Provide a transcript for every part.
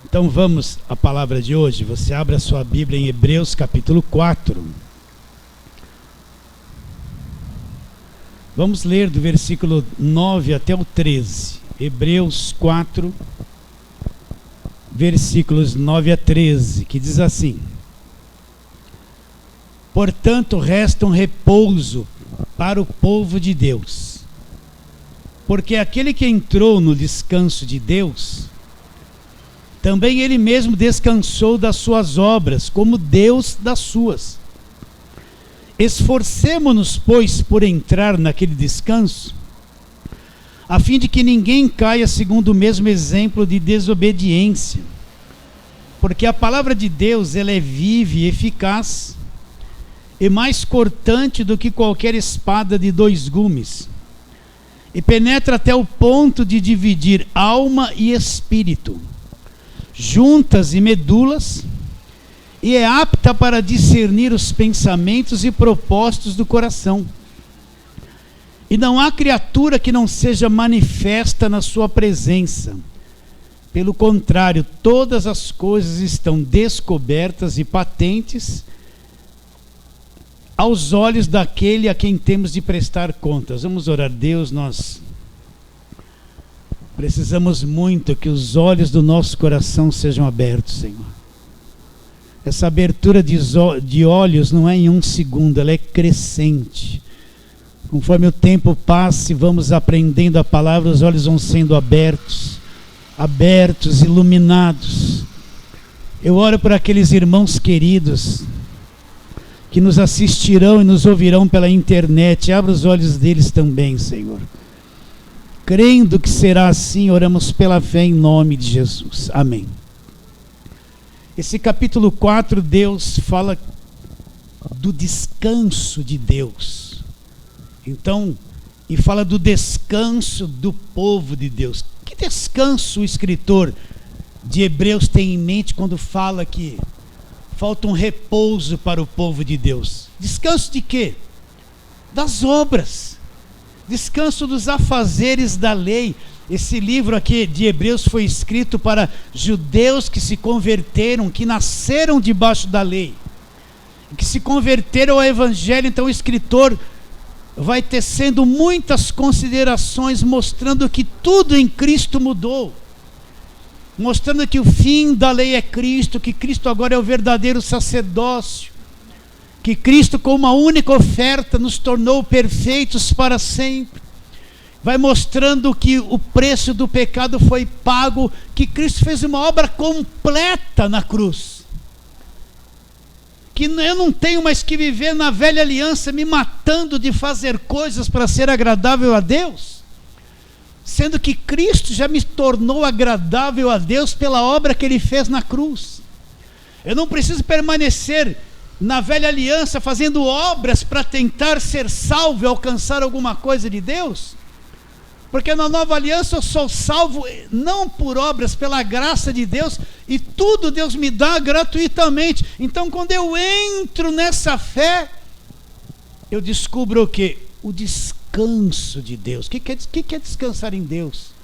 Então vamos à palavra de hoje. Você abre a sua Bíblia em Hebreus capítulo 4. Vamos ler do versículo 9 até o 13. Hebreus 4, versículos 9 a 13, que diz assim: Portanto, resta um repouso para o povo de Deus, porque aquele que entrou no descanso de Deus, também ele mesmo descansou das suas obras, como Deus das suas. Esforcemo-nos, pois, por entrar naquele descanso, a fim de que ninguém caia segundo o mesmo exemplo de desobediência. Porque a palavra de Deus, ela é viva e eficaz, e mais cortante do que qualquer espada de 2 gumes, e penetra até o ponto de dividir alma e espírito, juntas e medulas, e é apta para discernir os pensamentos e propósitos do coração. E não há criatura que não seja manifesta na sua presença. Pelo contrário, todas as coisas estão descobertas e patentes aos olhos daquele a quem temos de prestar contas. Vamos orar. Deus, nós precisamos muito que os olhos do nosso coração sejam abertos, Senhor. Essa abertura de olhos não é em 1 segundo, ela é crescente. Conforme o tempo passa e vamos aprendendo a palavra, os olhos vão sendo abertos, iluminados. Eu oro por aqueles irmãos queridos que nos assistirão e nos ouvirão pela internet. Abra os olhos deles também, Senhor. Crendo que será assim, oramos pela fé em nome de Jesus. Amém. Esse capítulo 4, Deus fala do descanso de Deus. Então, e fala do descanso do povo de Deus. Que descanso o escritor de Hebreus tem em mente quando fala que falta um repouso para o povo de Deus? Descanso de quê? Das obras. Descanso dos afazeres da lei. Esse livro aqui de Hebreus foi escrito para judeus que se converteram, que nasceram debaixo da lei, que se converteram ao evangelho. Então o escritor vai tecendo muitas considerações, mostrando que tudo em Cristo mudou, mostrando que o fim da lei é Cristo, que Cristo agora é o verdadeiro sacerdócio, que Cristo com uma única oferta nos tornou perfeitos para sempre. Vai mostrando que o preço do pecado foi pago, que Cristo fez uma obra completa na cruz. Que eu não tenho mais que viver na velha aliança, me matando de fazer coisas para ser agradável a Deus, sendo que Cristo já me tornou agradável a Deus pela obra que Ele fez na cruz. Eu não preciso permanecer na velha aliança fazendo obras para tentar ser salvo e alcançar alguma coisa de Deus, porque na nova aliança eu sou salvo não por obras, pela graça de Deus, e tudo Deus me dá gratuitamente. Então quando eu entro nessa fé, eu descubro o quê? O descanso de Deus. O que é descansar em Deus?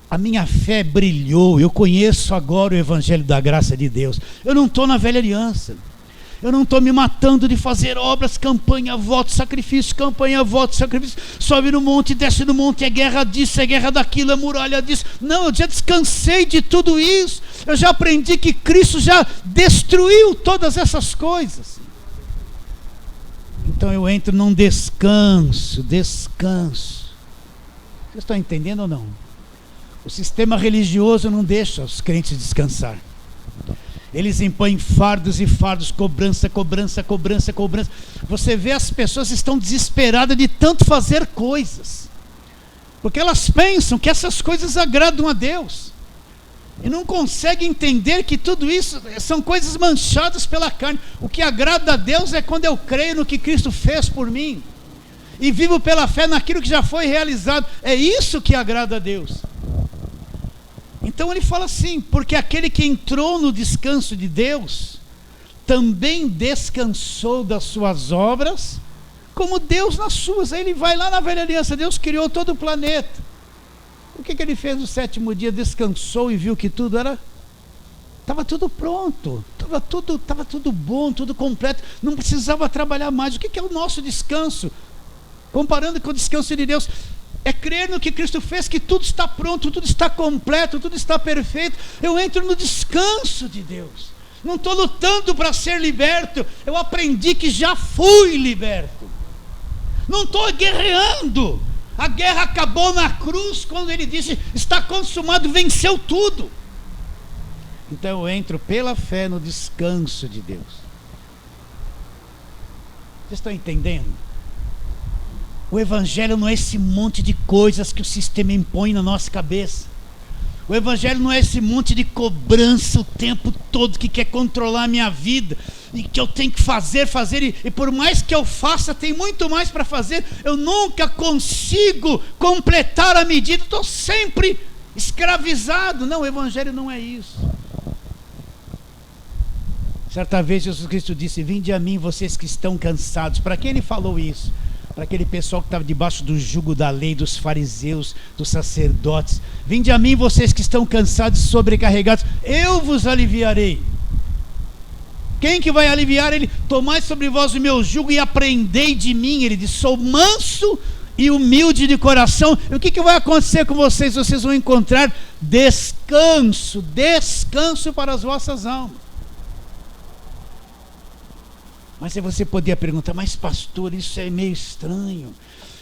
A minha fé brilhou, eu conheço agora o evangelho da graça de Deus. Eu não estou na velha aliança. Eu não estou me matando de fazer obras, campanha, voto, sacrifício, campanha, voto, sacrifício. Sobe no monte, desce no monte, é guerra disso, é guerra daquilo, é muralha disso. Não, eu já descansei de tudo isso. Eu já aprendi que Cristo já destruiu todas essas coisas. Então eu entro num descanso. Vocês estão entendendo ou não? O sistema religioso não deixa os crentes descansar. Eles impõem fardos e fardos, cobrança. Você vê, as pessoas estão desesperadas de tanto fazer coisas, porque elas pensam que essas coisas agradam a Deus, e não conseguem entender que tudo isso são coisas manchadas pela carne. O que agrada a Deus é quando eu creio no que Cristo fez por mim, e vivo pela fé naquilo que já foi realizado. É isso que agrada a Deus. Então ele fala assim: porque aquele que entrou no descanso de Deus, também descansou das suas obras, como Deus nas suas. Aí ele vai lá na velha aliança. Deus criou todo o planeta, O que ele fez no 7º dia? Descansou e viu que tudo estava tudo pronto, estava tudo bom, tudo completo, não precisava trabalhar mais. O que é o nosso descanso? Comparando com o descanso de Deus, é crer no que Cristo fez, que tudo está pronto, tudo está completo, tudo está perfeito. Eu entro no descanso de Deus. Não estou lutando para ser liberto, eu aprendi que já fui liberto. Não estou guerreando. A guerra acabou na cruz, quando ele disse, está consumado, venceu tudo. Então eu entro pela fé no descanso de Deus. Vocês estão entendendo? O Evangelho não é esse monte de coisas que o sistema impõe na nossa cabeça. O Evangelho não é esse monte de cobrança o tempo todo que quer controlar a minha vida e que eu tenho que fazer e por mais que eu faça, tem muito mais para fazer. Eu nunca consigo completar a medida, estou sempre escravizado. Não, o Evangelho não é isso. Certa vez Jesus Cristo disse, vinde a mim vocês que estão cansados. Para quem ele falou isso? Para aquele pessoal que estava debaixo do jugo da lei, dos fariseus, dos sacerdotes. Vinde a mim vocês que estão cansados e sobrecarregados, eu vos aliviarei. Quem que vai aliviar ele? Tomai sobre vós o meu jugo e aprendei de mim. Ele diz, sou manso e humilde de coração. E o que vai acontecer com vocês? Vocês vão encontrar descanso para as vossas almas. Mas aí você poderia perguntar, mas pastor, isso é meio estranho.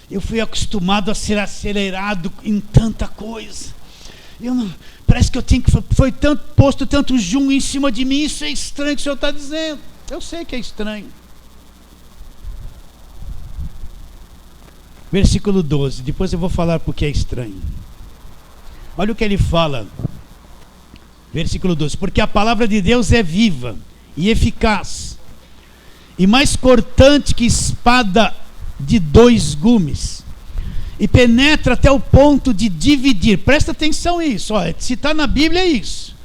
Eu fui acostumado a ser acelerado em tanta coisa. Parece que eu tenho que foi posto tanto junho em cima de mim, isso é estranho que o senhor está dizendo. Eu sei que é estranho. Versículo 12, depois eu vou falar porque é estranho. Olha o que ele fala. Versículo 12, porque a palavra de Deus é viva e eficaz, e mais cortante que espada de 2 gumes, e penetra até o ponto de dividir. Presta atenção nisso, se está na Bíblia é isso.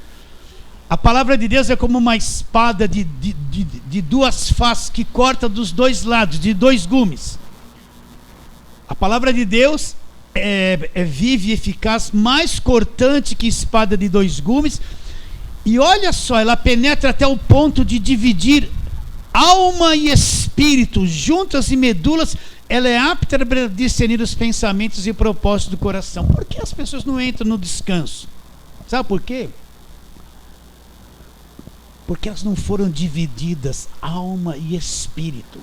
A palavra de Deus é como uma espada de 2 faces, que corta dos 2 lados, de 2 gumes. A palavra de Deus é viva e eficaz, mais cortante que espada de 2 gumes, e olha só, ela penetra até o ponto de dividir alma e espírito, juntas e medulas. Ela é apta para discernir os pensamentos e propósitos do coração. Por que as pessoas não entram no descanso? Sabe por quê? Porque elas não foram divididas, alma e espírito.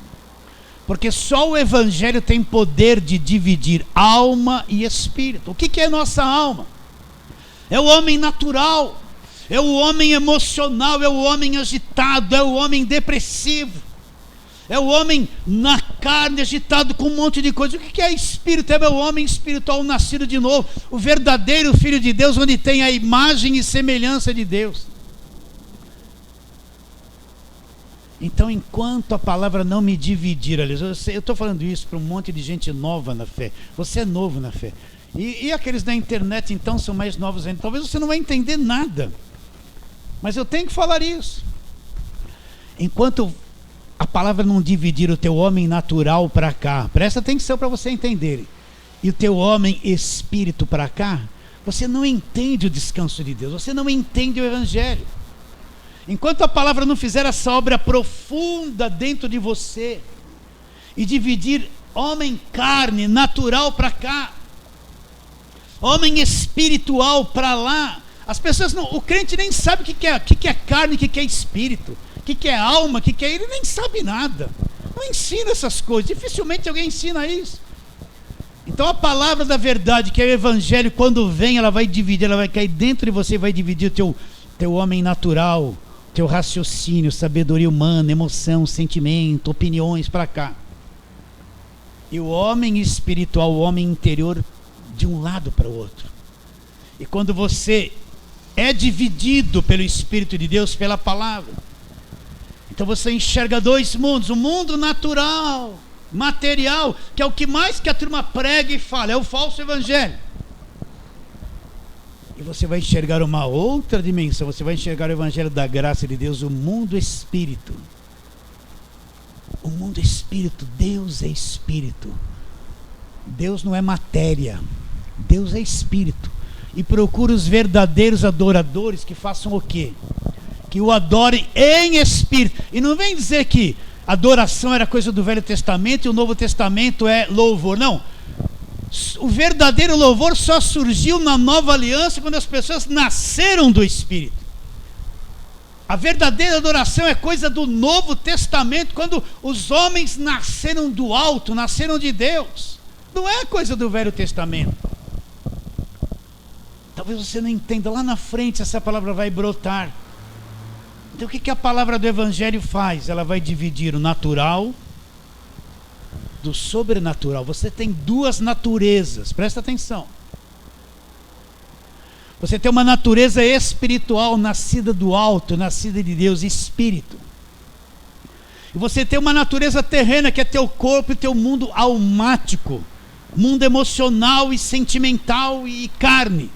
Porque só o Evangelho tem poder de dividir alma e espírito. O que é nossa alma? É o homem natural, é o homem emocional, é o homem agitado, é o homem depressivo, é o homem na carne, agitado com um monte de coisa. O que é espírito? É o homem espiritual nascido de novo, o verdadeiro Filho de Deus, onde tem a imagem e semelhança de Deus. Então, enquanto a palavra não me dividir, eu estou falando isso para um monte de gente nova na fé. Você é novo na fé. E aqueles da internet, então, são mais novos ainda. Talvez você não vai entender nada. Mas eu tenho que falar isso. Enquanto a palavra não dividir o teu homem natural para cá, presta atenção para você entender, e o teu homem espírito para cá, você não entende o descanso de Deus, você não entende o Evangelho. Enquanto a palavra não fizer essa obra profunda dentro de você e dividir homem carne, natural para cá, homem espiritual para lá, as pessoas não, o crente nem sabe o que é carne, o que é espírito, o que é alma, o que é, ele nem sabe nada, não ensina essas coisas, dificilmente alguém ensina isso. Então a palavra da verdade, que é o Evangelho, quando vem, ela vai dividir, ela vai cair dentro de você, vai dividir o teu homem natural, teu raciocínio, sabedoria humana, emoção, sentimento, opiniões para cá, e o homem espiritual, o homem interior, de um lado para o outro. E quando você é dividido pelo Espírito de Deus, pela palavra, então você enxerga 2 mundos, o mundo natural, material, que é o que mais que a turma prega e fala, é o falso evangelho. E você vai enxergar uma outra dimensão, você vai enxergar o Evangelho da graça de Deus, o mundo espírito. O mundo espírito, Deus é espírito. Deus não é matéria, Deus é espírito. e procura os verdadeiros adoradores que façam o quê? Que o adorem em espírito. E não vem dizer que adoração era coisa do Velho Testamento e o Novo Testamento é louvor. Não. O verdadeiro louvor só surgiu na Nova Aliança quando as pessoas nasceram do Espírito. A verdadeira adoração é coisa do Novo Testamento, quando os homens nasceram do alto, nasceram de Deus. Não é coisa do Velho Testamento. Talvez você não entenda, lá na frente essa palavra vai brotar. Então o que a palavra do Evangelho faz? Ela vai dividir o natural do sobrenatural. Você tem duas naturezas, presta atenção. Você tem uma natureza espiritual, nascida do alto, nascida de Deus, espírito. E você tem uma natureza terrena, que é teu corpo e teu mundo almático, mundo emocional e sentimental e carne.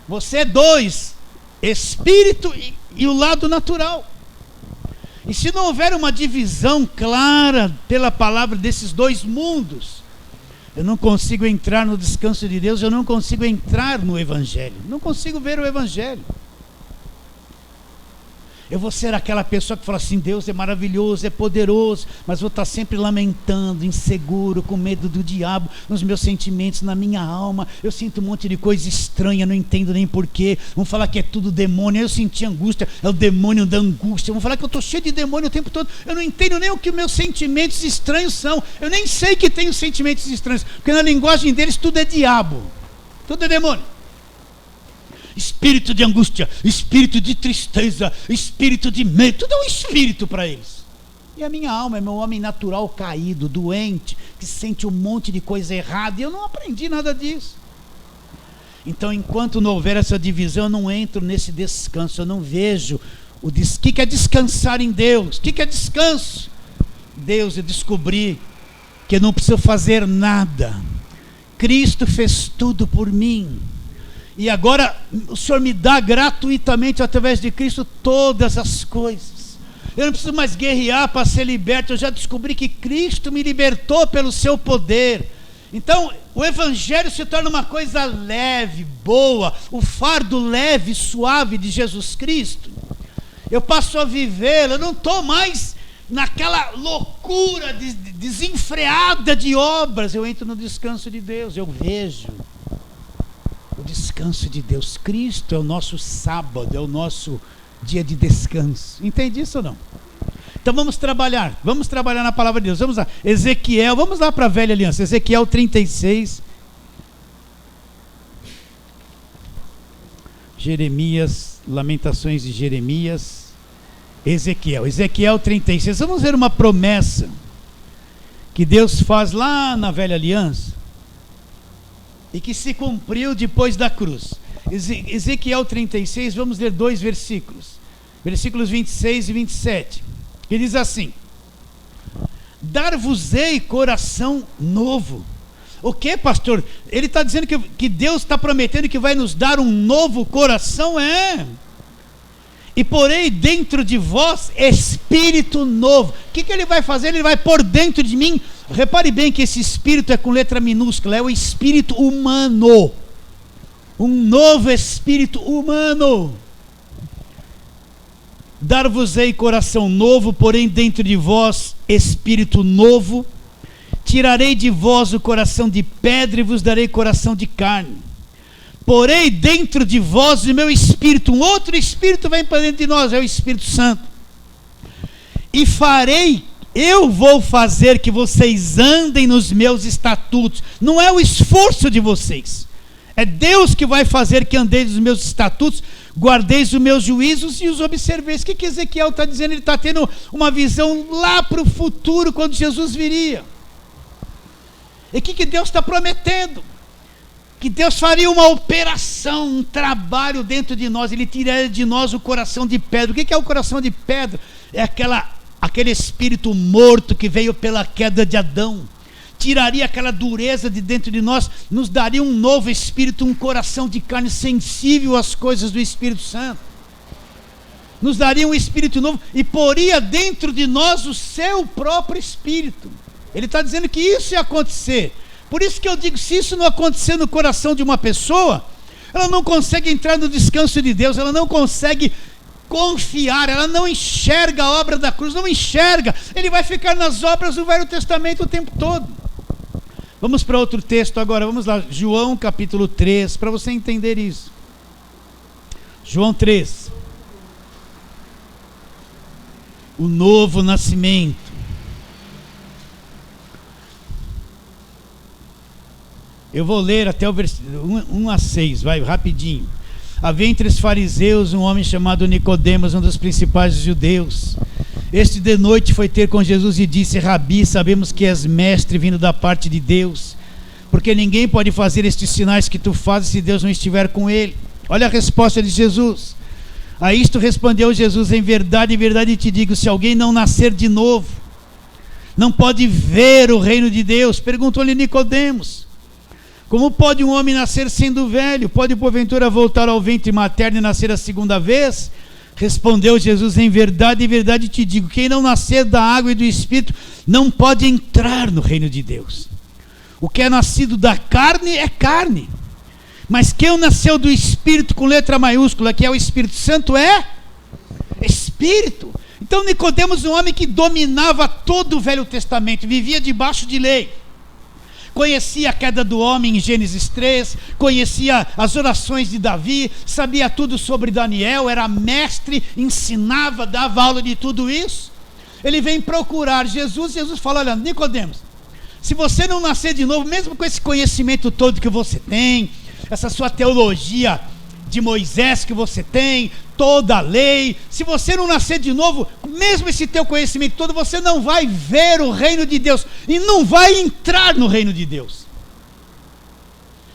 Você é dois, espírito e o lado natural. E se não houver uma divisão clara pela palavra desses dois mundos, eu não consigo entrar no descanso de Deus, eu não consigo entrar no Evangelho, não consigo ver o Evangelho. Eu vou ser aquela pessoa que fala assim, Deus é maravilhoso, é poderoso, mas vou estar sempre lamentando, inseguro, com medo do diabo, nos meus sentimentos, na minha alma. Eu sinto um monte de coisa estranha, não entendo nem porquê. Vão falar que é tudo demônio, eu senti angústia, é o demônio da angústia. Vão falar que eu estou cheio de demônio o tempo todo. Eu não entendo nem o que meus sentimentos estranhos são. Eu nem sei que tenho sentimentos estranhos, porque na linguagem deles tudo é diabo, tudo é demônio. Espírito de angústia, espírito de tristeza, espírito de medo, tudo é um espírito para eles. E a minha alma é meu homem natural caído, doente, que sente um monte de coisa errada, e eu não aprendi nada disso. Então, enquanto não houver essa divisão, eu não entro nesse descanso, eu não vejo o que é descansar em Deus. O que é descanso? Deus, eu descobri que eu não preciso fazer nada, Cristo fez tudo por mim. E agora o Senhor me dá gratuitamente, através de Cristo, todas as coisas. Eu não preciso mais guerrear para ser liberto. Eu já descobri que Cristo me libertou pelo seu poder. Então o Evangelho se torna uma coisa leve, boa. O fardo leve, suave de Jesus Cristo, eu passo a vivê-lo. Eu não estou mais naquela loucura desenfreada de obras. Eu entro no descanso de Deus. Eu vejo o descanso de Deus. Cristo é o nosso sábado, é o nosso dia de descanso. Entende isso ou não? Então vamos trabalhar na palavra de Deus. Vamos lá, Ezequiel, vamos lá para a velha aliança, Ezequiel 36, Jeremias, Lamentações de Jeremias, Ezequiel 36. Vamos ver uma promessa que Deus faz lá na velha aliança e que se cumpriu depois da cruz. Ezequiel 36, vamos ler 2 versículos, versículos 26 e 27, que diz assim: dar-vos-ei coração novo. O que, pastor? Ele está dizendo que Deus está prometendo que vai nos dar um novo coração, e porei dentro de vós espírito novo. O que ele vai fazer? Ele vai pôr dentro de mim. Repare bem que esse espírito é com letra minúscula, é o espírito humano, um novo espírito humano. Dar-vos-ei coração novo, porém dentro de vós espírito novo. Tirarei de vós o coração de pedra e vos darei coração de carne. Porei dentro de vós o meu espírito, um outro espírito vem para dentro de nós, é o Espírito Santo. E eu vou fazer que vocês andem nos meus estatutos. Não é o esforço de vocês, é Deus que vai fazer que andeis nos meus estatutos, guardeis os meus juízos e os observeis. O que Ezequiel está dizendo? Ele está tendo uma visão lá para o futuro, quando Jesus viria. E o que Deus está prometendo? Que Deus faria uma operação, um trabalho dentro de nós. Ele tiraria de nós o coração de pedra. O que é o coração de pedra? É aquele espírito morto que veio pela queda de Adão. Tiraria aquela dureza de dentro de nós, nos daria um novo espírito, um coração de carne sensível às coisas do Espírito Santo. Nos daria um espírito novo e poria dentro de nós o seu próprio espírito. Ele está dizendo que isso ia acontecer. Por isso que eu digo, se isso não acontecer no coração de uma pessoa, ela não consegue entrar no descanso de Deus, ela não consegue confiar, ela não enxerga a obra da cruz, não enxerga. Ele vai ficar nas obras do Velho Testamento o tempo todo. Vamos para outro texto agora, vamos lá, João capítulo 3, para você entender isso. João 3. O novo nascimento. Eu vou ler até o versículo 1 a 6, vai, rapidinho. Havia entre os fariseus um homem chamado Nicodemos, um dos principais judeus. Este de noite foi ter com Jesus e disse: Rabi, sabemos que és mestre vindo da parte de Deus, porque ninguém pode fazer estes sinais que tu fazes se Deus não estiver com ele. Olha a resposta de Jesus. A isto respondeu Jesus: em verdade te digo, se alguém não nascer de novo, não pode ver o reino de Deus. Perguntou-lhe Nicodemos: como pode um homem nascer sendo velho? Pode porventura voltar ao ventre materno e nascer a segunda vez? Respondeu Jesus: em verdade te digo, quem não nascer da água e do Espírito não pode entrar no reino de Deus. O que é nascido da carne é carne, mas quem nasceu do Espírito, com letra maiúscula, que é o Espírito Santo, é Espírito. Então Nicodemos, um homem que dominava todo o Velho Testamento, vivia debaixo de lei, conhecia a queda do homem em Gênesis 3, conhecia as orações de Davi, sabia tudo sobre Daniel, era mestre, ensinava, dava aula de tudo isso. Ele vem procurar Jesus, Jesus fala: olha, Nicodemos, se você não nascer de novo, mesmo com esse conhecimento todo que você tem, essa sua teologia de Moisés que você tem, toda a lei, se você não nascer de novo, mesmo esse teu conhecimento todo, você não vai ver o reino de Deus, e não vai entrar no reino de Deus.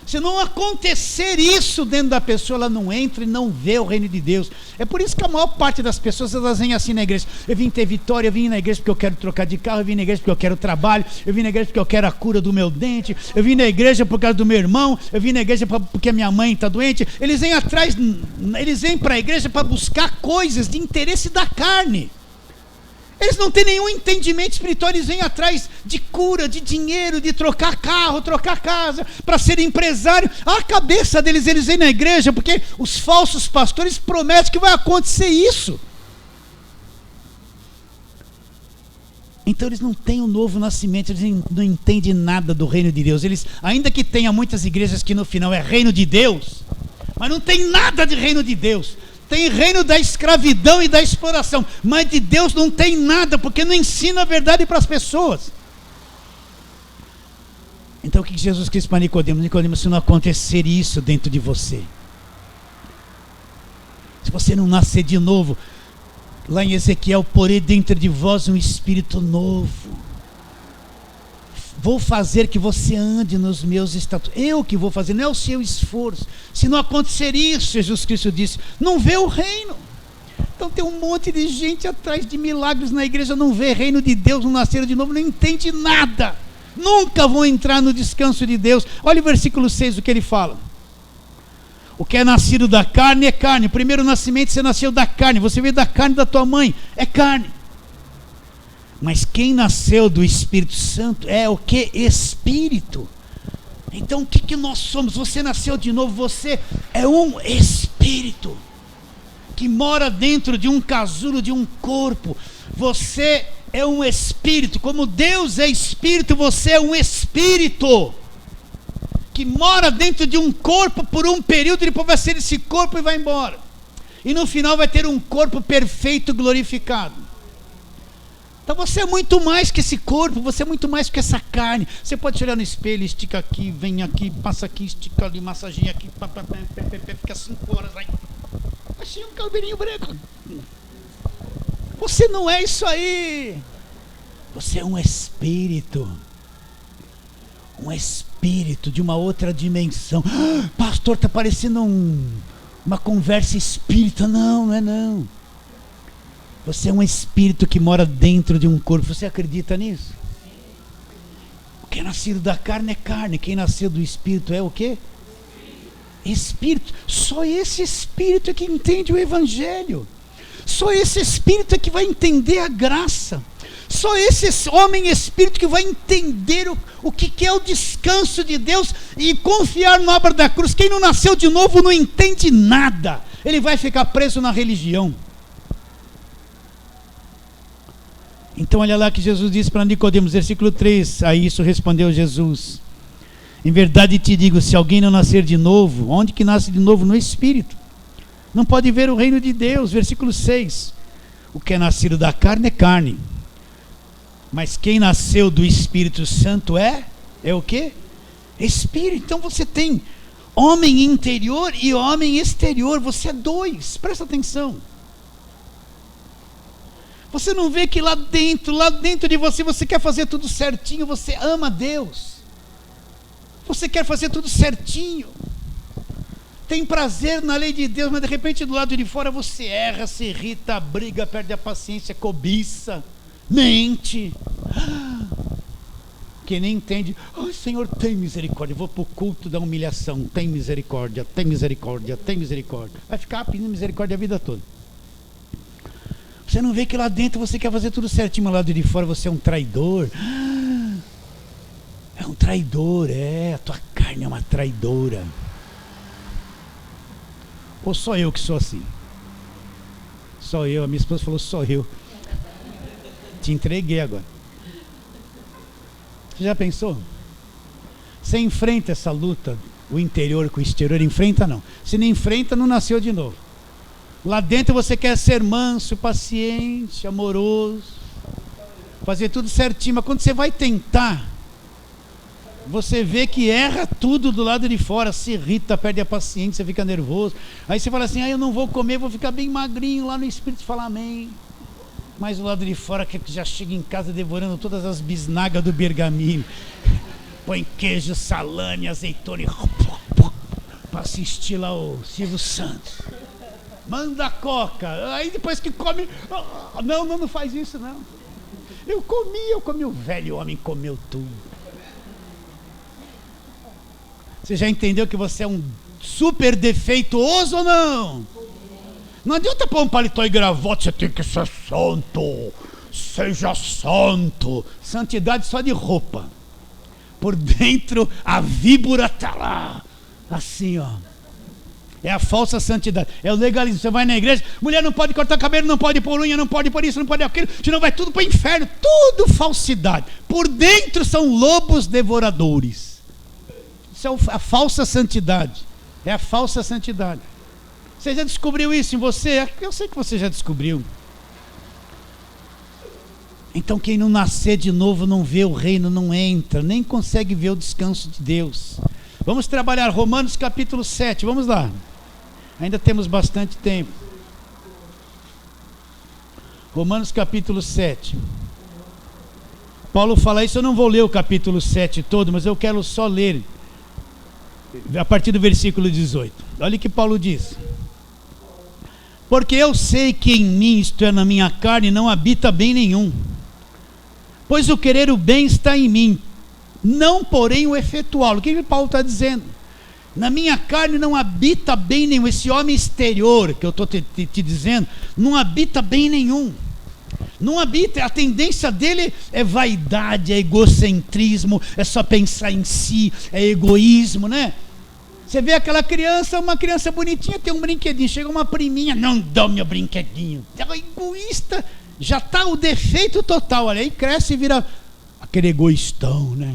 Se não acontecer isso dentro da pessoa, ela não entra e não vê o reino de Deus. É por isso que a maior parte das pessoas, elas vêm assim na igreja: eu vim ter vitória, eu vim na igreja porque eu quero trocar de carro, eu vim na igreja porque eu quero trabalho, eu vim na igreja porque eu quero a cura do meu dente, eu vim na igreja por causa do meu irmão, eu vim na igreja porque a minha mãe está doente. Eles vêm atrás, eles vêm para a igreja para buscar coisas de interesse da carne. Eles não têm nenhum entendimento espiritual, eles vêm atrás de cura, de dinheiro, de trocar carro, trocar casa, para ser empresário. A cabeça deles, eles vêm na igreja porque os falsos pastores prometem que vai acontecer isso. Então eles não têm um novo nascimento, eles não entendem nada do reino de Deus. Eles, ainda que tenha muitas igrejas que no final é reino de Deus, mas não tem nada de reino de Deus. Tem reino da escravidão e da exploração, mas de Deus não tem nada, porque não ensina a verdade para as pessoas. Então o que Jesus quis para Nicodemos? Nicodemos, se não acontecer isso dentro de você, se você não nascer de novo, lá em Ezequiel: porei dentro de vós um espírito novo, vou fazer que você ande nos meus estatutos. Eu que vou fazer, não é o seu esforço. Se não acontecer isso, Jesus Cristo disse, não vê o reino. Então tem um monte de gente atrás de milagres na igreja, não vê reino de Deus, não nasceram de novo, não entende nada, nunca vão entrar no descanso de Deus. Olha o versículo 6, o que ele fala: o que é nascido da carne é carne. O primeiro nascimento, você nasceu da carne, você veio da carne da tua mãe, é carne. Mas quem nasceu do Espírito Santo é o que? Espírito. Então o que nós somos? Você nasceu de novo, você é um espírito que mora dentro de um casulo, de um corpo. Você é um espírito, como Deus é espírito, você é um espírito que mora dentro de um corpo por um período, depois vai ser esse corpo e vai embora, e no final vai ter um corpo perfeito, glorificado. Então você é muito mais que esse corpo, você é muito mais que essa carne. Você pode olhar no espelho, estica aqui, vem aqui, passa aqui, estica ali, massageia aqui, fica 5 horas aí, assim um cabelinho branco. Você não é isso aí. Você é um espírito de uma outra dimensão. Pastor, está parecendo uma conversa espírita. Não é não. Você é um espírito que mora dentro de um corpo. Você acredita nisso? O que é nascido da carne é carne. Quem nasceu do espírito é o quê? Espírito. Só esse espírito é que entende o evangelho. Só esse espírito é que vai entender a graça. Só esse homem espírito que vai entender o que é o descanso de Deus e confiar na obra da cruz. Quem não nasceu de novo não entende nada. Ele vai ficar preso na religião. Então olha lá que Jesus disse para Nicodemos, versículo 3. A isso respondeu Jesus: em verdade te digo, se alguém não nascer de novo, onde que nasce de novo? No Espírito, não pode ver o reino de Deus. Versículo 6. O que é nascido da carne é carne, mas quem nasceu do Espírito Santo é o quê? Espírito. Então você tem homem interior e homem exterior. Você é dois, presta atenção. Você não vê que lá dentro de você, você quer fazer tudo certinho, você ama Deus, você quer fazer tudo certinho, tem prazer na lei de Deus, mas de repente do lado de fora você erra, se irrita, briga, perde a paciência, cobiça, mente, que nem entende. Ai, Senhor, tem misericórdia, eu vou para o culto da humilhação, tem misericórdia, tem misericórdia, tem misericórdia, vai ficar pedindo misericórdia a vida toda. Você não vê que lá dentro você quer fazer tudo certinho, mas lá de fora você é um traidor. É um traidor, a tua carne é uma traidora. Ou só eu que sou assim? Só eu, a minha esposa falou, só eu. Te entreguei agora. Você já pensou? Você enfrenta essa luta, o interior com o exterior, enfrenta não. Se não enfrenta, não nasceu de novo. Lá dentro você quer ser manso, paciente, amoroso, fazer tudo certinho, mas quando você vai tentar, você vê que erra tudo do lado de fora, se irrita, perde a paciência, fica nervoso. Aí você fala assim, eu não vou comer, vou ficar bem magrinho. Lá no Espírito fala amém. Mas do lado de fora que já chega em casa devorando todas as bisnagas do bergaminho, põe queijo, salame, azeitona para assistir lá o Silvio Santos. Manda coca, aí depois que come, não faz isso não. Eu comi, o velho homem comeu tudo. Você já entendeu que você é um super defeituoso ou não? Não adianta pôr um paletó e gravata, você tem que ser santo, seja santo. Santidade só de roupa, por dentro a víbora está lá, assim ó. É a falsa santidade, é o legalismo. Você vai na igreja, mulher não pode cortar cabelo, não pode pôr unha, não pode pôr isso, não pode aquilo, senão vai tudo para o inferno. Tudo falsidade. Por dentro são lobos devoradores. Isso é a falsa santidade. É a falsa santidade. Você já descobriu isso em você? Eu sei que você já descobriu. Então quem não nascer de novo não vê o reino, não entra, nem consegue ver o descanso de Deus. Vamos trabalhar Romanos capítulo 7, vamos lá. Ainda temos bastante tempo. Romanos capítulo 7. Paulo fala isso, eu não vou ler o capítulo 7 todo, mas eu quero só ler a partir do versículo 18. Olha o que Paulo diz. Porque eu sei que em mim, isto é, na minha carne, não habita bem nenhum. Pois o querer o bem está em mim, não porém o efetuá-lo. O que Paulo está dizendo? Na minha carne não habita bem nenhum. Esse homem exterior que eu estou te dizendo, não habita bem nenhum. Não habita, a tendência dele é vaidade, é egocentrismo, é só pensar em si, é egoísmo, né? Você vê aquela criança, uma criança bonitinha, tem um brinquedinho, chega uma priminha, não dá o meu brinquedinho. É egoísta, já está o defeito total, olha, aí cresce e vira aquele egoístão, né?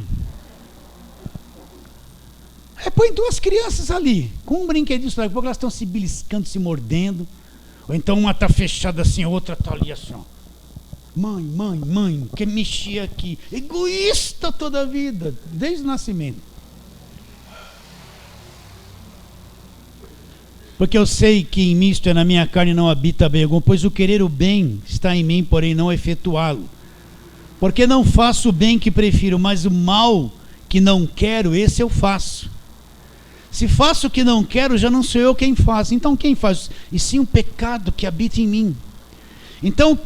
Põe duas crianças ali, com um brinquedinho, daqui a pouco elas estão se beliscando, se mordendo, ou então uma está fechada assim, a outra está ali assim, ó. Mãe, quer mexer aqui, egoísta toda a vida, desde o nascimento. Porque eu sei que em mim, isto é, na minha carne não habita bem algum, pois o querer o bem está em mim, porém não efetuá-lo. Porque não faço o bem que prefiro, mas o mal que não quero, esse eu faço. Se faço o que não quero, já não sou eu quem faz. Então quem faz? E sim o pecado que habita em mim. Então,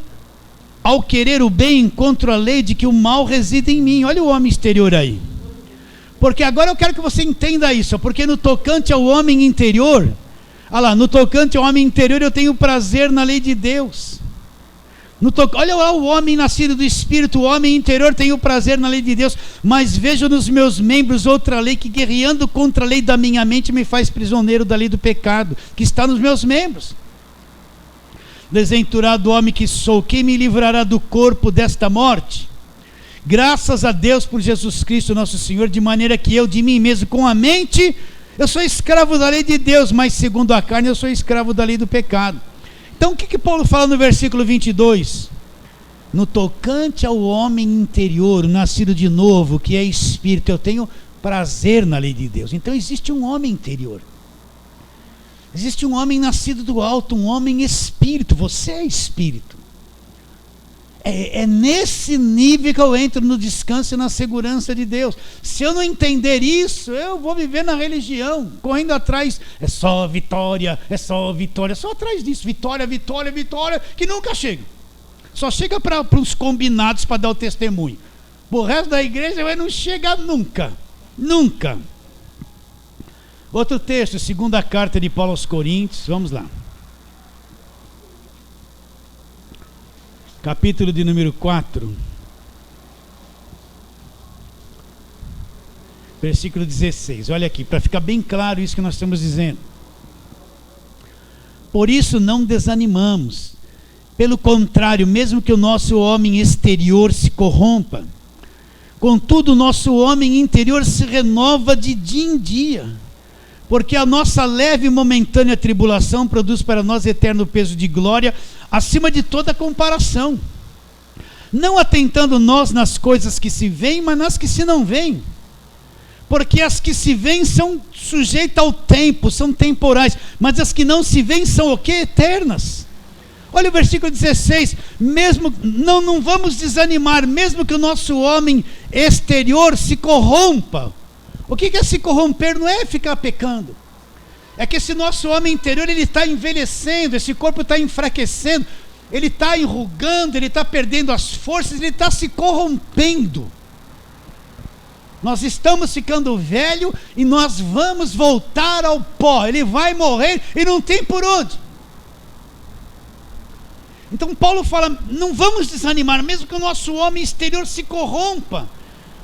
ao querer o bem, encontro a lei de que o mal reside em mim. Olha o homem exterior aí. Porque agora eu quero que você entenda isso. Porque no tocante ao homem interior, olha lá, no tocante ao homem interior eu tenho prazer na lei de Deus. Olha lá o homem nascido do Espírito, o homem interior tem o prazer na lei de Deus, mas vejo nos meus membros outra lei que, guerreando contra a lei da minha mente, me faz prisioneiro da lei do pecado, que está nos meus membros. Desventurado homem que sou, quem me livrará do corpo desta morte? Graças a Deus por Jesus Cristo nosso Senhor, de maneira que eu de mim mesmo, com a mente, eu sou escravo da lei de Deus, mas segundo a carne eu sou escravo da lei do pecado. Então o que Paulo fala no versículo 22? No tocante ao homem interior, nascido de novo, que é espírito, eu tenho prazer na lei de Deus. Então existe um homem interior. Existe um homem nascido do alto, um homem espírito. Você é espírito. É nesse nível que eu entro no descanso e na segurança de Deus. Se eu não entender isso, eu vou viver na religião, correndo atrás, é só vitória, só atrás disso, vitória, vitória, vitória, que nunca chega. Só chega para os combinados para dar o testemunho. O resto da igreja vai não chegar nunca, nunca. Outro texto, segunda carta de Paulo aos Coríntios, vamos lá. Capítulo de número 4, versículo 16. Olha aqui, para ficar bem claro isso que nós estamos dizendo. Por isso não desanimamos. Pelo contrário, mesmo que o nosso homem exterior se corrompa, contudo o nosso homem interior se renova de dia em dia. Porque a nossa leve e momentânea tribulação produz para nós eterno peso de glória, acima de toda comparação, não atentando nós nas coisas que se veem, mas nas que se não veem, porque as que se veem são sujeitas ao tempo, são temporais, mas as que não se veem são o quê? Eternas. Olha o versículo 16, mesmo, não vamos desanimar, mesmo que o nosso homem exterior se corrompa. O que é se corromper? Não é ficar pecando. É que esse nosso homem interior, ele está envelhecendo, esse corpo está enfraquecendo, ele está enrugando, ele está perdendo as forças, ele está se corrompendo. Nós estamos ficando velho e nós vamos voltar ao pó. Ele vai morrer e não tem por onde. Então Paulo fala, não vamos desanimar, mesmo que o nosso homem exterior se corrompa.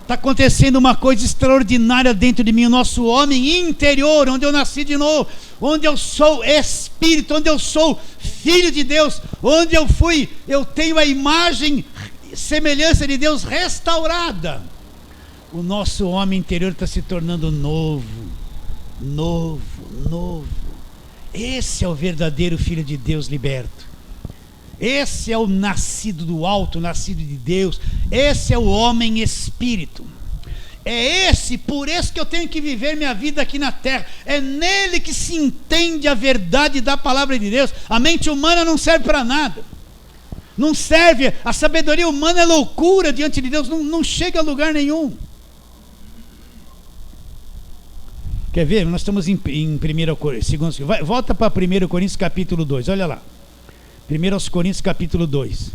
Está acontecendo uma coisa extraordinária dentro de mim, o nosso homem interior, onde eu nasci de novo, onde eu sou espírito, onde eu sou filho de Deus, onde eu tenho a imagem, semelhança de Deus restaurada. O nosso homem interior está se tornando novo. Esse é o verdadeiro filho de Deus liberto. Esse é o nascido do alto, nascido de Deus. Esse é o homem espírito. É por esse que eu tenho que viver minha vida aqui na terra. É nele que se entende a verdade da palavra de Deus. A mente humana não serve para nada. Não serve, a sabedoria humana é loucura diante de Deus, não chega a lugar nenhum. Quer ver? Nós estamos em 1 Coríntios, volta para 1 Coríntios capítulo 2, olha lá. 1 Coríntios capítulo 2.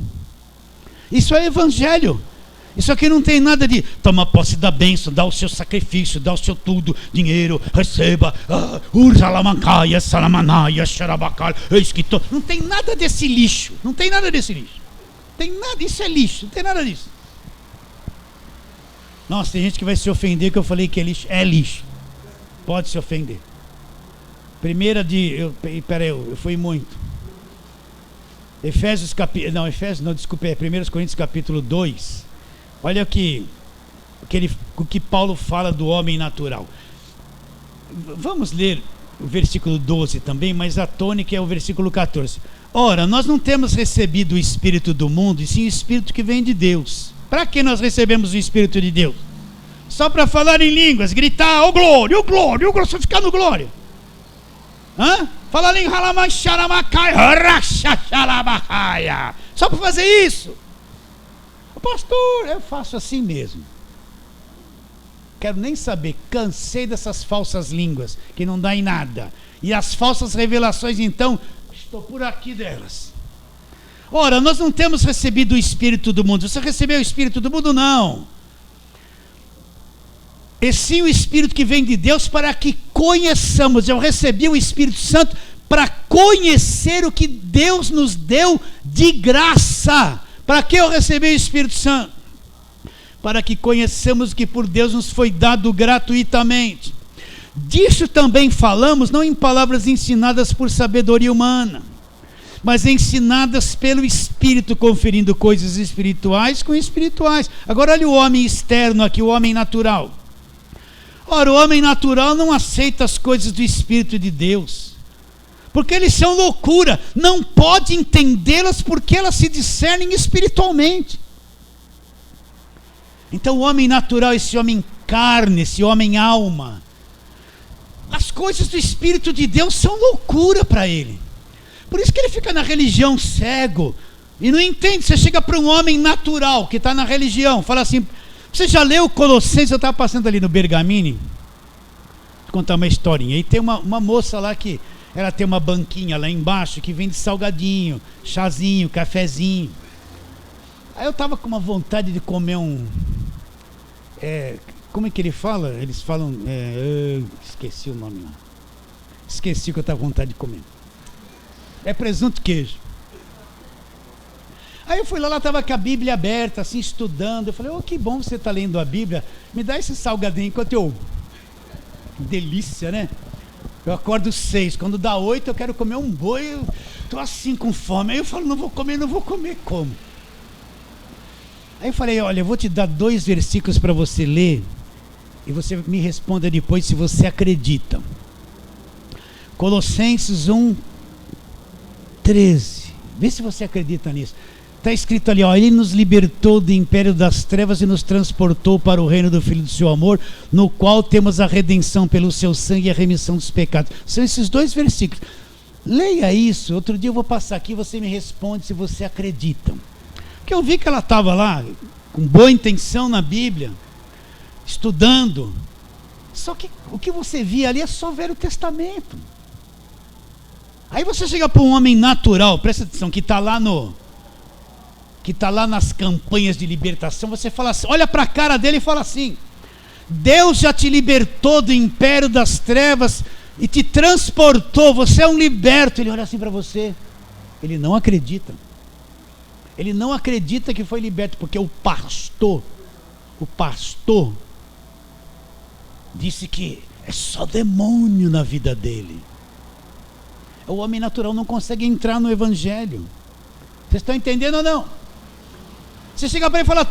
Isso é evangelho. Isso aqui não tem nada de toma posse da bênção, dá o seu sacrifício, dá o seu tudo, dinheiro, receba, não tem nada desse lixo. Não tem nada desse lixo. Tem nada, isso é lixo, não tem nada disso. Nossa, tem gente que vai se ofender que eu falei que é lixo. É lixo. Pode se ofender. Eu fui muito. Efésios 1 Coríntios capítulo 2. Olha o que Paulo fala do homem natural. Vamos ler o versículo 12 também, mas a tônica é o versículo 14. Ora, nós não temos recebido o Espírito do mundo, e sim o Espírito que vem de Deus. Para que nós recebemos o Espírito de Deus? Só para falar em línguas, gritar, ô glória, ô glória, ô glória, só ficar no glória. Falar em só para fazer isso. Pastor, eu faço assim mesmo. Quero nem saber, cansei dessas falsas línguas que não dá em nada. E as falsas revelações, então, estou por aqui delas. Ora, nós não temos recebido o Espírito do mundo. Você recebeu o Espírito do mundo? Não. E sim o Espírito que vem de Deus para que conheçamos. Eu recebi o Espírito Santo para conhecer o que Deus nos deu de graça. Para que eu recebi o Espírito Santo? Para que conheçamos o que por Deus nos foi dado gratuitamente. Disso também falamos, não em palavras ensinadas por sabedoria humana, mas ensinadas pelo Espírito, conferindo coisas espirituais com espirituais. Agora olha o homem externo aqui, o homem natural. Ora, o homem natural não aceita as coisas do Espírito de Deus, porque eles são loucura, não pode entendê-las porque elas se discernem espiritualmente. Então o homem natural, esse homem carne, esse homem alma, as coisas do Espírito de Deus são loucura para ele. Por isso que ele fica na religião cego e não entende. Você chega para um homem natural que está na religião, fala assim, você já leu Colossenses? Eu estava passando ali no Bergamini, vou contar uma historinha, e tem uma moça lá que ela tem uma banquinha lá embaixo que vende salgadinho, chazinho, cafezinho. Aí eu estava com uma vontade de comer como é que ele fala? Eles falam, esqueci o nome lá. Esqueci o que eu estava com vontade de comer. É presunto e queijo. Aí eu fui lá estava com a Bíblia aberta, assim, estudando. Eu falei, que bom você está lendo a Bíblia. Me dá esse salgadinho enquanto eu... Delícia, né? Eu acordo 6, quando dá 8 eu quero comer um boi, eu tô assim com fome. Aí eu falo, não vou comer como? Aí eu falei, olha, eu vou te dar 2 versículos para você ler e você me responda depois se você acredita. Colossenses 1:13. Vê se você acredita nisso. Está escrito ali, ele nos libertou do império das trevas e nos transportou para o reino do Filho do seu amor, no qual temos a redenção pelo seu sangue e a remissão dos pecados. São esses 2 versículos. Leia isso. Outro dia eu vou passar aqui e você me responde se você acredita. Porque eu vi que ela estava lá com boa intenção na Bíblia, estudando. Só que o que você via ali é só Velho Testamento. Aí você chega para um homem natural, presta atenção, que está lá nas campanhas de libertação, você fala assim, olha para a cara dele e fala assim, Deus já te libertou do império das trevas e te transportou, você é um liberto. Ele olha assim para você, ele não acredita. Ele não acredita que foi liberto, porque o pastor disse que é só demônio na vida dele. O homem natural não consegue entrar no evangelho. Vocês estão entendendo ou não? Você chega para ele e fala,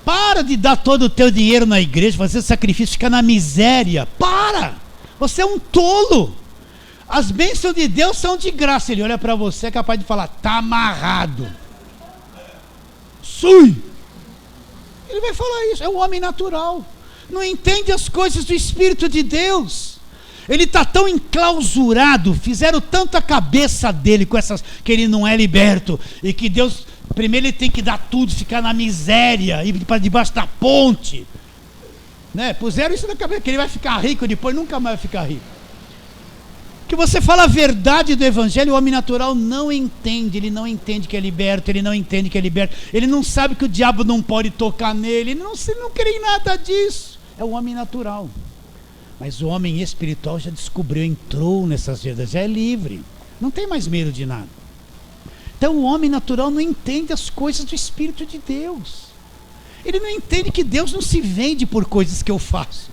para de dar todo o teu dinheiro na igreja, fazer sacrifício, ficar na miséria. Para! Você é um tolo. As bênçãos de Deus são de graça. Ele olha para você, é capaz de falar, está amarrado. Sui! Ele vai falar isso, é o homem natural. Não entende as coisas do Espírito de Deus. Ele está tão enclausurado, fizeram tanto a cabeça dele com essas, que ele não é liberto, e que Deus, primeiro ele tem que dar tudo, ficar na miséria, ir para debaixo da ponte, né? Puseram isso na cabeça, que ele vai ficar rico depois, nunca mais vai ficar rico. Que você fala a verdade do evangelho, o homem natural não entende, ele não entende que é liberto, ele não entende que é liberto, ele não sabe que o diabo não pode tocar nele, ele não crê em nada disso, é o homem natural. Mas o homem espiritual já descobriu, entrou nessas verdades, já é livre, não tem mais medo de nada. Então o homem natural não entende as coisas do Espírito de Deus. Ele não entende que Deus não se vende por coisas que eu faço.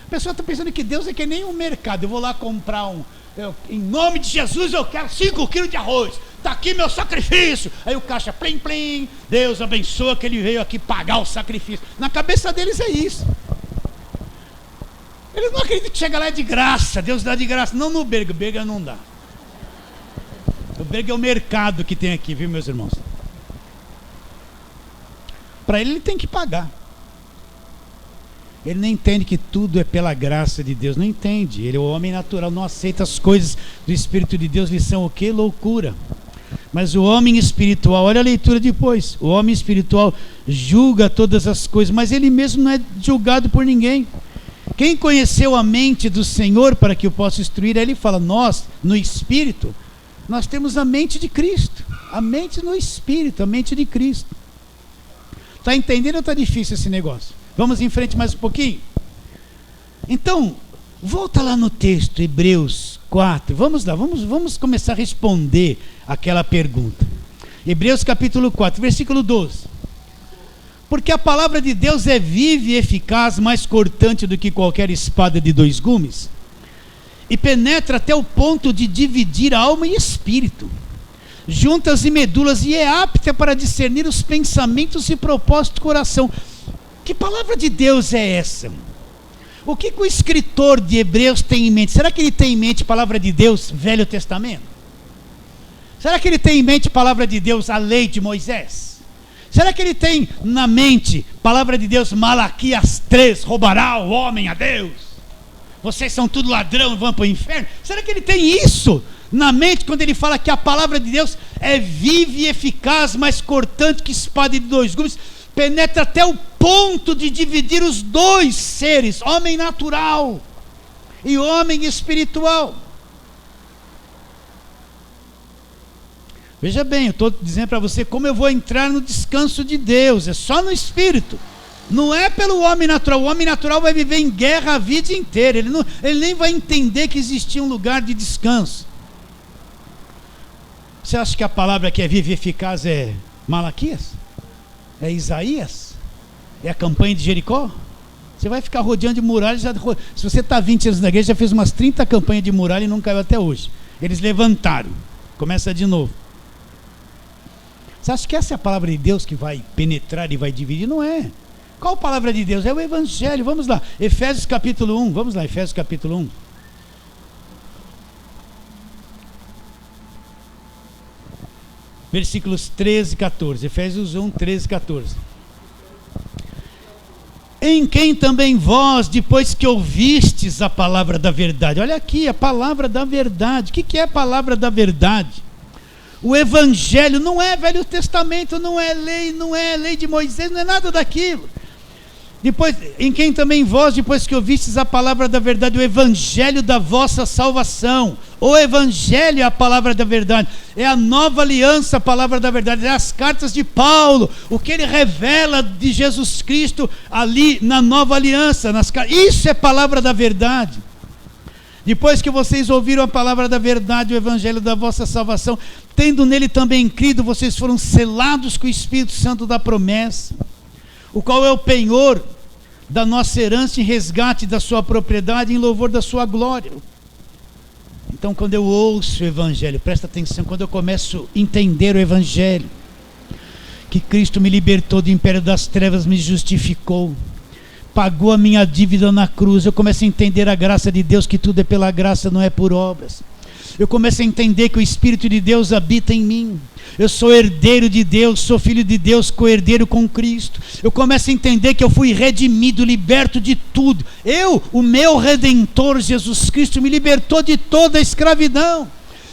A pessoa está pensando que Deus é que nem um mercado. Eu vou lá comprar em nome de Jesus eu quero 5 quilos de arroz. Está aqui meu sacrifício. Aí o caixa, plim, plim. Deus abençoa que ele veio aqui pagar o sacrifício. Na cabeça deles é isso. Eles não acreditam que chega lá é de graça, Deus dá de graça. Não no Berga, Berga não dá. O Berga é o mercado que tem aqui, viu, meus irmãos? Para ele tem que pagar. Ele não entende que tudo é pela graça de Deus, não entende. Ele é o homem natural, não aceita as coisas do Espírito de Deus, lhes são o quê? Loucura. Mas o homem espiritual, olha a leitura depois, o homem espiritual julga todas as coisas, mas ele mesmo não é julgado por ninguém. Quem conheceu a mente do Senhor para que o possa instruir? Aí ele fala, nós, no Espírito, nós temos a mente de Cristo. A mente no Espírito, a mente de Cristo. Está entendendo ou está difícil esse negócio? Vamos em frente mais um pouquinho? Então, Volta lá no texto, Hebreus 4. Vamos lá, vamos começar a responder aquela pergunta. Hebreus capítulo 4, versículo 12. Porque a palavra de Deus é viva e eficaz, mais cortante do que qualquer espada de 2 gumes, e penetra até o ponto de dividir alma e espírito, juntas e medulas, e é apta para discernir os pensamentos e propósitos do coração. Que palavra de Deus é essa? O que o escritor de Hebreus tem em mente? Será que ele tem em mente a palavra de Deus, Velho Testamento? Será que ele tem em mente a palavra de Deus, a lei de Moisés? Será que ele tem na mente a palavra de Deus, Malaquias 3, roubará o homem a Deus? Vocês são tudo ladrão e vão para o inferno? Será que ele tem isso na mente quando ele fala que a palavra de Deus é viva e eficaz, mais cortante que espada de 2 gumes, penetra até o ponto de dividir os 2 seres, homem natural e homem espiritual? Veja bem, eu estou dizendo para você como eu vou entrar no descanso de Deus, é só no Espírito, não é pelo homem natural. O homem natural vai viver em guerra a vida inteira, ele nem vai entender que existia um lugar de descanso. Você acha que a palavra que é viva e eficaz é Malaquias? É Isaías? É a campanha de Jericó? Você vai ficar rodeando de muralhas. Se você está 20 anos na igreja, já fez umas 30 campanhas de muralha e não caiu até hoje. Eles levantaram, começa de novo. Você acha que essa é a palavra de Deus que vai penetrar e vai dividir? Não é. Qual a palavra de Deus? É o Evangelho. Vamos lá, Efésios capítulo 1. Vamos lá, Efésios capítulo 1. Versículos 13 e 14. Efésios 1, 13 e 14. Em quem também vós, depois que ouvistes a palavra da verdade. Olha aqui, a palavra da verdade. O que é a palavra da verdade? O Evangelho não é Velho Testamento, não é lei de Moisés, não é nada daquilo. Depois, em quem também vós, depois que ouvistes a palavra da verdade, o Evangelho da vossa salvação. O Evangelho é a palavra da verdade, é a nova aliança, a palavra da verdade, é as cartas de Paulo, o que ele revela de Jesus Cristo ali na nova aliança, isso é palavra da verdade. Depois que vocês ouviram a palavra da verdade, o Evangelho da vossa salvação, tendo nele também crido, vocês foram selados com o Espírito Santo da promessa, o qual é o penhor da nossa herança em resgate da sua propriedade, em louvor da sua glória. Então, quando eu ouço o Evangelho, presta atenção, quando eu começo a entender o Evangelho, que Cristo me libertou do império das trevas, me justificou, pagou a minha dívida na cruz, eu começo a entender a graça de Deus, que tudo é pela graça, não é por obras. Eu começo a entender que o Espírito de Deus habita em mim. Eu sou herdeiro de Deus, sou filho de Deus, co-herdeiro com Cristo. Eu começo a entender que eu fui redimido, liberto de tudo. O meu Redentor Jesus Cristo me libertou de toda a escravidão.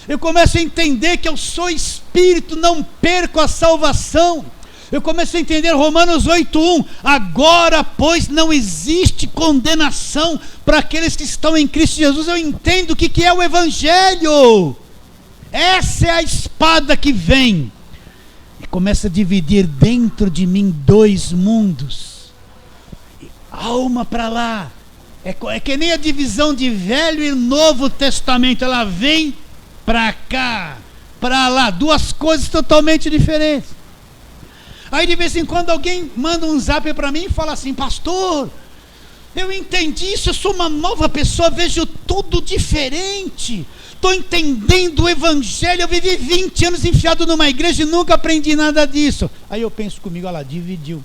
Eu começo a entender que eu sou espírito, não perco a salvação. Eu começo a entender Romanos 8:1. Agora, pois, não existe condenação para aqueles que estão em Cristo Jesus. Eu entendo o que é o Evangelho. Essa é a espada que vem e começa a dividir dentro de mim 2 mundos. Alma para lá. É que nem a divisão de Velho e Novo Testamento. Ela vem para cá, para lá. 2 coisas totalmente diferentes. Aí de vez em quando alguém manda um zap para mim e fala assim: pastor, eu entendi isso, eu sou uma nova pessoa, vejo tudo diferente, estou entendendo o Evangelho, eu vivi 20 anos enfiado numa igreja e nunca aprendi nada disso. Aí eu penso comigo, olha lá, dividiu,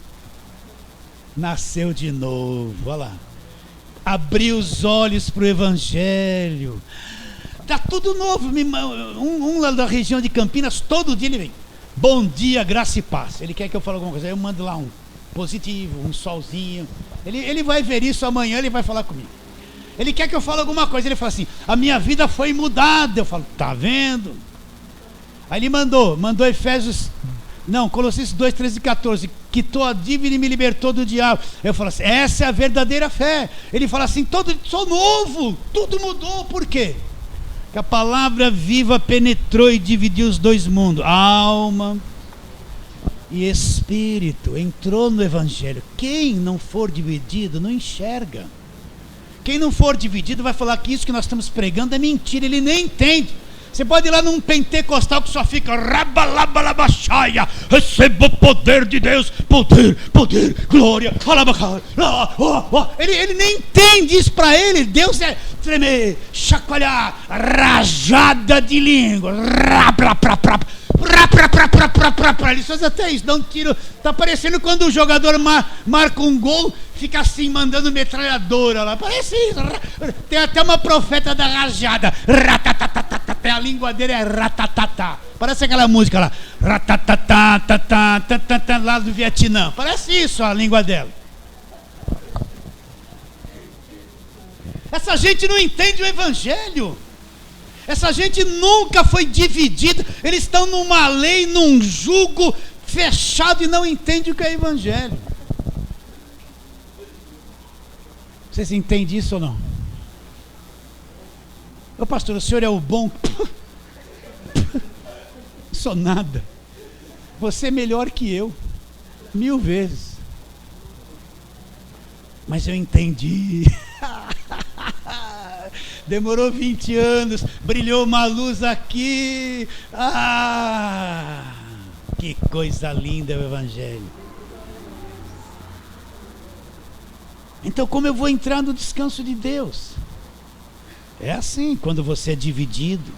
nasceu de novo, olha lá, abriu os olhos para o Evangelho, está tudo novo. Um lá da região de Campinas, todo dia ele vem: bom dia, graça e paz. Ele quer que eu fale alguma coisa, aí eu mando lá um positivo, um solzinho. Ele vai ver isso amanhã, ele vai falar comigo. Ele quer que eu fale alguma coisa, ele fala assim: a minha vida foi mudada. Eu falo: tá vendo? Aí ele mandou Colossenses 2, 13 e 14, quitou a dívida e me libertou do diabo. Eu falo assim: essa é a verdadeira fé. Ele fala assim: sou novo, tudo mudou. Por quê? Que a palavra viva penetrou e dividiu os 2 mundos, alma e espírito. Entrou no Evangelho. Quem não for dividido não enxerga. Quem não for dividido vai falar que isso que nós estamos pregando é mentira, ele nem entende. Você pode ir lá num pentecostal que só fica rabalabalabachaya, receba o poder de Deus, poder, glória, ele nem entende isso para ele. Deus é tremer, chacoalhar, rajada de língua, ele faz até isso, dá um tiro. Tá parecendo quando o jogador marca um gol, fica assim, mandando metralhadora lá. Parece isso. Tem até uma profeta da rajada. A língua dele é ratatatá. Parece aquela música lá. Ratatatá, lá do Vietnã. Parece isso a língua dela. Essa gente não entende o evangelho. Essa gente nunca foi dividida. Eles estão numa lei, num jugo fechado e não entendem o que é evangelho. Vocês entendem isso ou não? Ô pastor, o senhor é o bom. Sou nada. Você é melhor que eu 1000 vezes. Mas eu entendi. Demorou 20 anos, brilhou uma luz aqui. Que coisa linda o evangelho. Então, como eu vou entrar no descanso de Deus? É assim, quando você é dividido,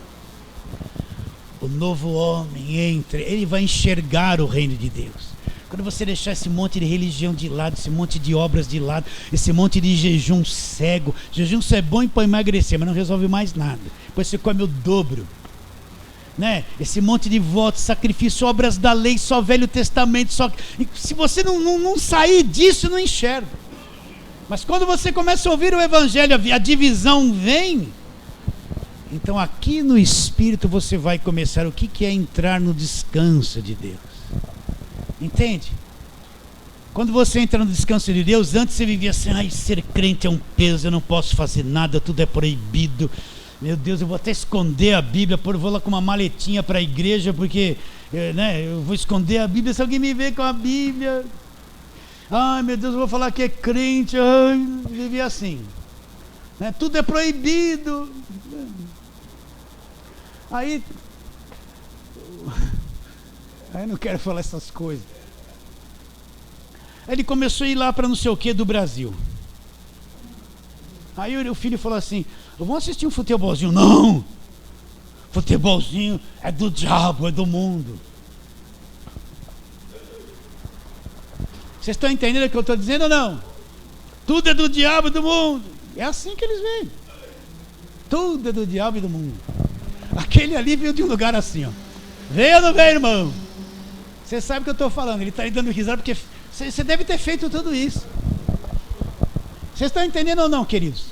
o novo homem entra, ele vai enxergar o reino de Deus. Quando você deixar esse monte de religião de lado, esse monte de obras de lado, esse monte de jejum cego. Jejum é bom para emagrecer, mas não resolve mais nada. Depois você come o dobro, né? Esse monte de votos, sacrifício, obras da lei, só Velho Testamento, só. Se você não sair disso, não enxerga. Mas quando você começa a ouvir o evangelho, a divisão vem. Então aqui no Espírito você vai começar o que é entrar no descanso de Deus. Entende? Quando você entra no descanso de Deus, antes você vivia assim, ser crente é um peso, eu não posso fazer nada, tudo é proibido. Meu Deus, eu vou até esconder a Bíblia, vou lá com uma maletinha para a igreja, porque eu vou esconder a Bíblia, se alguém me vê com a Bíblia, ai meu Deus, eu vou falar que é crente, vivia assim, né? Tudo é proibido. Aí não quero falar essas coisas. Aí ele começou a ir lá para não sei o que do Brasil. Aí o filho falou assim: vamos assistir um futebolzinho. Não! Futebolzinho é do diabo, é do mundo. Vocês estão entendendo o que eu estou dizendo ou não? Tudo é do diabo e do mundo. É assim que eles veem. Tudo é do diabo e do mundo. Aquele ali veio de um lugar assim, ó. Veio ou não veio, irmão? Você sabe o que eu estou falando. Ele está aí dando risada porque você deve ter feito tudo isso. Vocês estão entendendo ou não, queridos?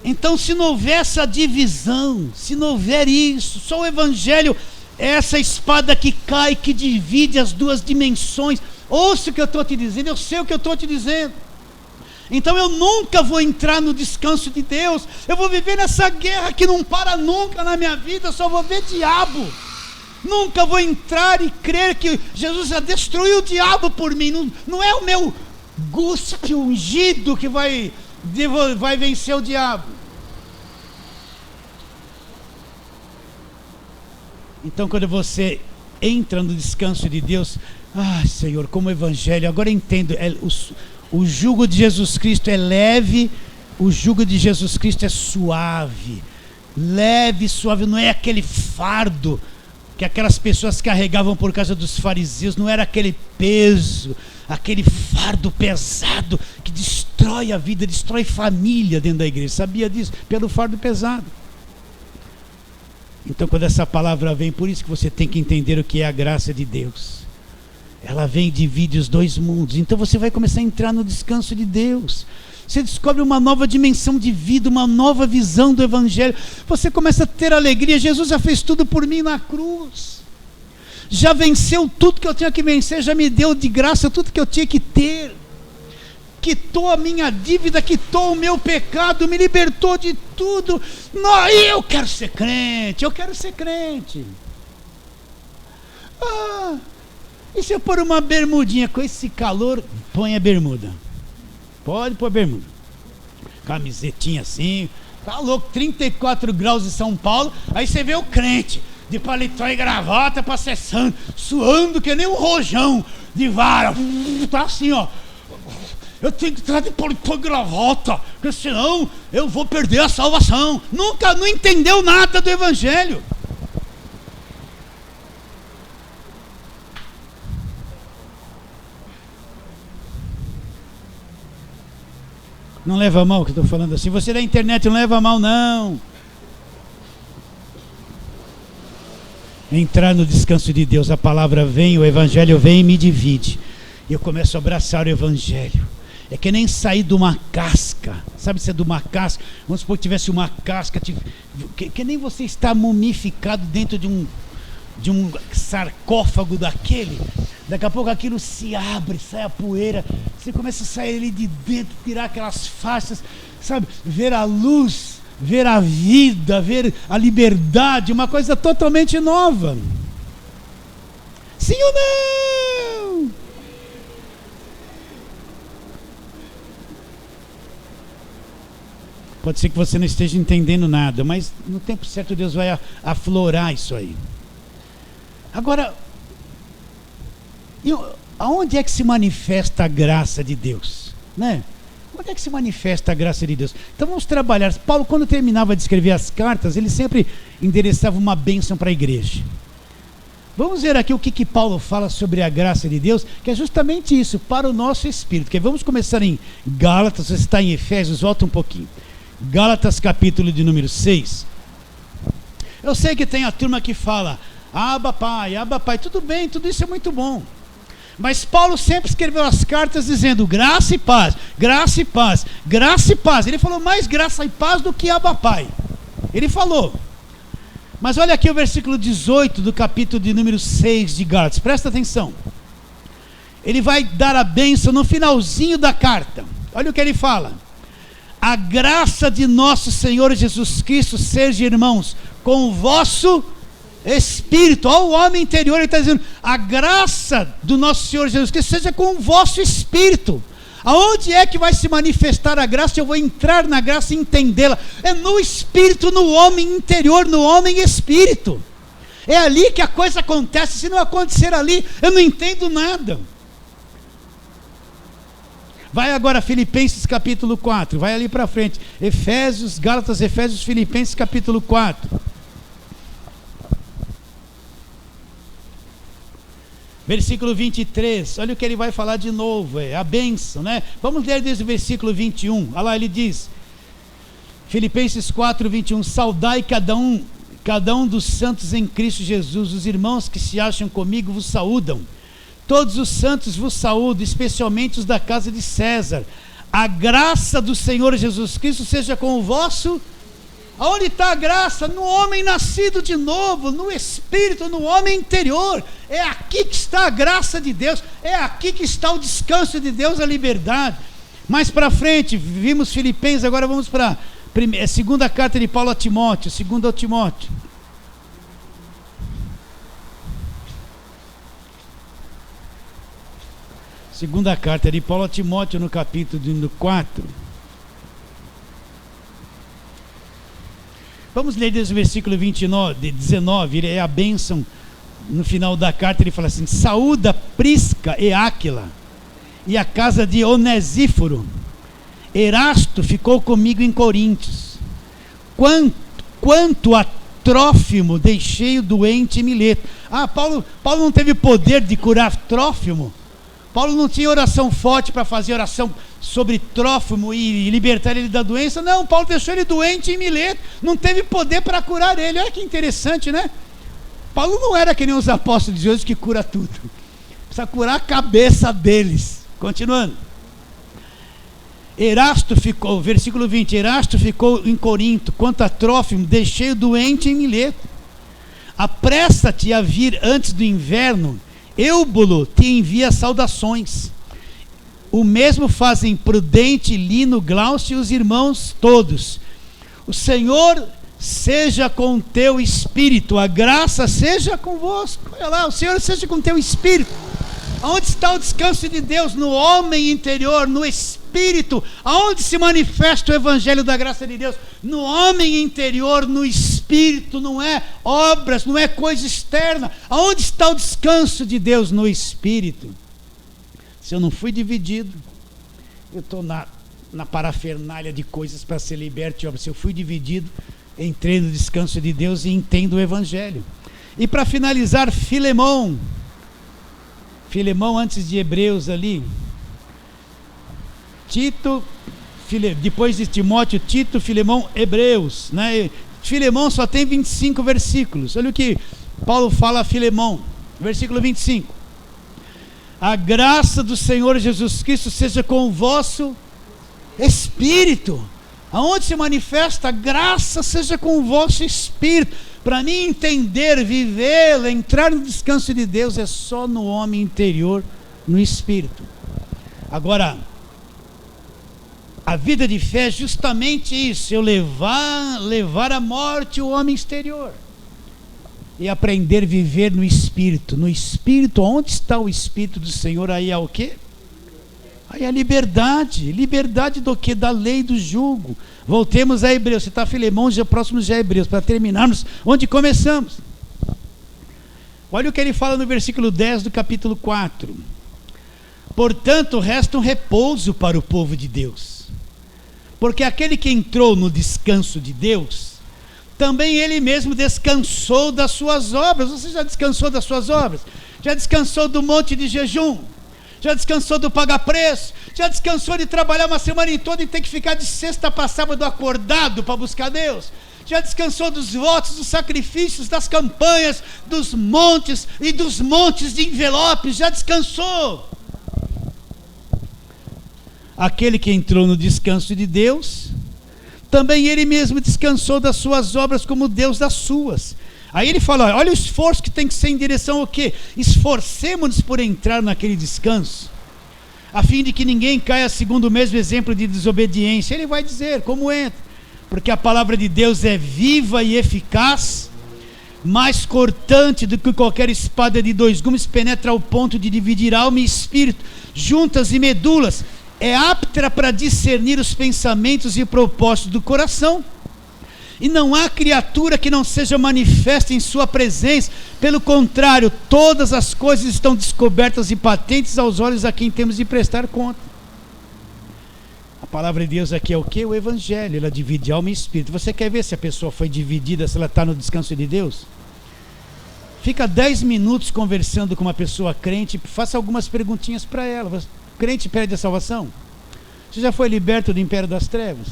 Então, se não houver essa divisão, se não houver isso, só o evangelho é essa espada que cai, que divide as duas dimensões. Ouça o que eu estou te dizendo, eu sei o que eu estou te dizendo. Então eu nunca vou entrar no descanso de Deus. Eu vou viver nessa guerra que não para nunca na minha vida. Eu só vou ver diabo. Nunca vou entrar e crer que Jesus já destruiu o diabo por mim. Não é o meu guspe ungido que vai vencer o diabo. Então quando você entra no descanso de Deus, Senhor, como o evangelho, agora eu entendo, o jugo de Jesus Cristo é leve, o jugo de Jesus Cristo é suave. Leve, suave, não é aquele fardo que aquelas pessoas carregavam por causa dos fariseus, não era aquele peso, aquele fardo pesado que destrói a vida, destrói família dentro da igreja. Sabia disso? Pelo fardo pesado. Então quando essa palavra vem, por isso que você tem que entender o que é a graça de Deus. Ela vem e divide os dois mundos. Então você vai começar a entrar no descanso de Deus. Você descobre uma nova dimensão de vida, uma nova visão do evangelho. Você começa a ter alegria. Jesus já fez tudo por mim na cruz. Já venceu tudo que eu tinha que vencer. Já me deu de graça tudo que eu tinha que ter. Quitou a minha dívida, quitou o meu pecado, me libertou de tudo. Não, eu quero ser crente, eu quero ser crente. E se eu pôr uma bermudinha com esse calor, põe a bermuda. Pode pôr bermuda. camisetinha assim, tá louco, 34 graus em São Paulo, aí você vê o crente de paletó e gravata processando, suando que nem um rojão de vara, tá assim, ó. Eu tenho que estar de paletó e gravata, porque senão eu vou perder a salvação. Não entendeu nada do evangelho. Não leva a mal o que eu estou falando assim. Você da internet não leva a mal, não. Entrar no descanso de Deus, a palavra vem, o evangelho vem e me divide. E eu começo a abraçar o evangelho. É que nem sair de uma casca. Sabe se é de uma casca? Vamos supor que tivesse uma casca. Que nem você está mumificado dentro de um sarcófago daquele. Daqui a pouco aquilo se abre, sai a poeira. Você começa a sair ali de dentro, tirar aquelas faixas, sabe? Ver a luz, ver a vida, ver a liberdade, uma coisa totalmente nova. Sim ou não? Pode ser que você não esteja entendendo nada, mas no tempo certo Deus vai aflorar isso aí. Agora, aonde é que se manifesta a graça de Deus? Né? Onde é que se manifesta a graça de Deus? Então vamos trabalhar. Paulo, quando terminava de escrever as cartas, ele sempre endereçava uma bênção para a igreja. Vamos ver aqui o que Paulo fala sobre a graça de Deus, que é justamente isso, para o nosso espírito. Que vamos começar em Gálatas, você está em Efésios, volta um pouquinho. Gálatas capítulo de número 6. Eu sei que tem a turma que fala, Abba Pai, tudo bem, tudo isso é muito bom. Mas Paulo sempre escreveu as cartas dizendo graça e paz, graça e paz, graça e paz. Ele falou mais graça e paz do que Abba Pai. Ele falou. Mas olha aqui o versículo 18 do capítulo de número 6 de Gálatas, presta atenção. Ele vai dar a bênção no finalzinho da carta. Olha o que ele fala. A graça de nosso Senhor Jesus Cristo seja, irmãos, com o vosso espírito. Olha o homem interior, ele está dizendo, a graça do nosso Senhor Jesus Cristo seja com o vosso espírito. Aonde é que vai se manifestar a graça? Eu vou entrar na graça e entendê-la. É no espírito, no homem interior, no homem espírito. É ali que a coisa acontece. Se não acontecer ali, eu não entendo nada. Vai agora Filipenses capítulo 4, vai ali para frente. Efésios, Gálatas, Efésios, Filipenses capítulo 4. Versículo 23, olha o que ele vai falar de novo, a bênção, né? Vamos ler desde o versículo 21, olha lá, ele diz, Filipenses 4, 21, saudai cada um dos santos em Cristo Jesus, os irmãos que se acham comigo vos saúdam, todos os santos vos saúdam, especialmente os da casa de César, a graça do Senhor Jesus Cristo seja com o vosso. Aonde está a graça? No homem nascido de novo, no espírito, no homem interior. É aqui que está a graça de Deus, é aqui que está o descanso de Deus, a liberdade. Mais para frente, vimos Filipenses, agora vamos para a segunda carta de Paulo a Timóteo, segundo a Timóteo. Segunda carta de Paulo a Timóteo, no capítulo 4. Vamos ler desde o versículo 19, é a bênção. No final da carta ele fala assim, saúda Prisca e Áquila, e a casa de Onesíforo. Erasto ficou comigo em Coríntios. Quanto a Trófimo, deixei o doente em Mileto. Paulo não teve poder de curar Trófimo. Paulo não tinha oração forte para fazer oração sobre Trófimo e libertar ele da doença. Não, Paulo deixou ele doente em Mileto. Não teve poder para curar ele. Olha que interessante, né? Paulo não era que nem os apóstolos de hoje que cura tudo. Precisa curar a cabeça deles. Continuando. Erasto ficou, versículo 20, Erasto ficou em Corinto, quanto a Trófimo, deixei o doente em Mileto. Apressa-te a vir antes do inverno, Eubulo te envia saudações. O mesmo fazem Prudente, Lino, Glaucio e os irmãos todos. O Senhor seja com teu espírito, a graça seja convosco. Olha lá, o Senhor seja com teu espírito. Onde está o descanso de Deus? No homem interior, no espírito espírito. Aonde se manifesta o evangelho da graça de Deus? No homem interior, no espírito, não é obras, não é coisa externa. Aonde está o descanso de Deus? No espírito. Se eu não fui dividido, eu estou na parafernália de coisas para ser liberto. Se eu fui dividido, entrei no descanso de Deus e entendo o evangelho. E para finalizar, Filemão, antes de Hebreus ali, Tito, depois de Timóteo, Tito, Filemão, Hebreus, né? Filemão só tem 25 versículos. Olha o que Paulo fala a Filemão, versículo 25: a graça do Senhor Jesus Cristo seja com o vosso espírito. Aonde se manifesta a graça, seja com o vosso espírito. Para mim entender, viver, entrar no descanso de Deus é só no homem interior, no espírito. Agora, a vida de fé é justamente isso, eu levar à morte o homem exterior e aprender a viver no espírito. No espírito, onde está o espírito do Senhor, aí é o quê? Aí a liberdade do que? Da lei do jugo. Voltemos a Hebreus, citar Filemão, já próximo já é Hebreus, para terminarmos onde começamos. Olha o que ele fala no versículo 10 do capítulo 4. Portanto, resta um repouso para o povo de Deus, porque aquele que entrou no descanso de Deus, também ele mesmo descansou das suas obras. Você já descansou das suas obras? Já descansou do monte de jejum? Já descansou do pagar preço? Já descansou de trabalhar uma semana toda e ter que ficar de sexta para sábado acordado para buscar Deus? Já descansou dos votos, dos sacrifícios, das campanhas, dos montes e dos montes de envelopes? Já descansou? Aquele que entrou no descanso de Deus, também ele mesmo descansou das suas obras como Deus das suas. Aí ele fala, olha o esforço que tem que ser em direção ao quê? Esforcemo-nos por entrar naquele descanso, a fim de que ninguém caia segundo o mesmo exemplo de desobediência. Ele vai dizer como entra, porque a palavra de Deus é viva e eficaz, mais cortante do que qualquer espada de 2 gumes, penetra ao ponto de dividir alma e espírito, juntas e medulas, é apta para discernir os pensamentos e propósitos do coração. E não há criatura que não seja manifesta em sua presença. Pelo contrário, todas as coisas estão descobertas e patentes aos olhos a quem temos de prestar conta. A palavra de Deus aqui é o quê? O evangelho. Ela divide alma e espírito. Você quer ver se a pessoa foi dividida, se ela está no descanso de Deus? Fica 10 minutos conversando com uma pessoa crente, faça algumas perguntinhas para ela. Crente perde a salvação? Você já foi liberto do império das trevas?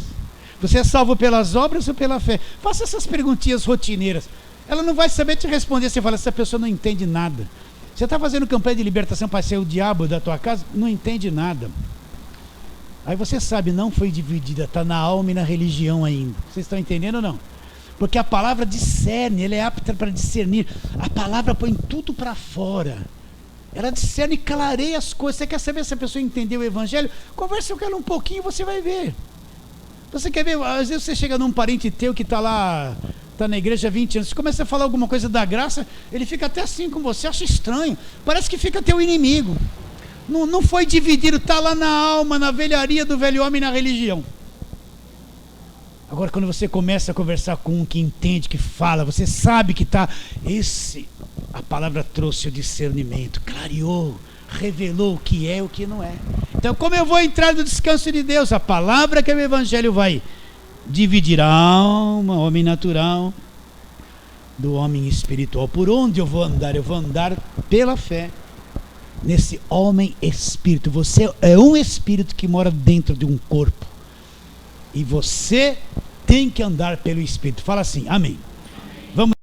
Você é salvo pelas obras ou pela fé? Faça essas perguntinhas rotineiras. Ela não vai saber te responder. Você fala, essa pessoa não entende nada. Você está fazendo campanha de libertação para ser o diabo da tua casa? Não entende nada. Aí você sabe, não foi dividida, está na alma e na religião ainda. Vocês estão entendendo ou não? Porque a palavra discerne, ela é apta para discernir. A palavra põe tudo para fora. Ela discerne e clareia as coisas. Você quer saber se a pessoa entendeu o evangelho? Converse com ela um pouquinho e você vai ver. Você quer ver, às vezes você chega num parente teu que está lá, está na igreja há 20 anos, você começa a falar alguma coisa da graça, ele fica até assim com você, acha estranho, parece que fica teu inimigo. Não foi dividido, está lá na alma, na velharia do velho homem, na religião. Agora quando você começa a conversar com um que entende, que fala, você sabe que está, a palavra trouxe o discernimento, clareou, revelou o que é e o que não é. Então, como eu vou entrar no descanso de Deus? A palavra que é o evangelho vai dividir a alma, homem natural, do homem espiritual. Por onde eu vou andar? Eu vou andar pela fé nesse homem espírito. Você é um espírito que mora dentro de um corpo, e você tem que andar pelo espírito. Fala assim, amém. Vamos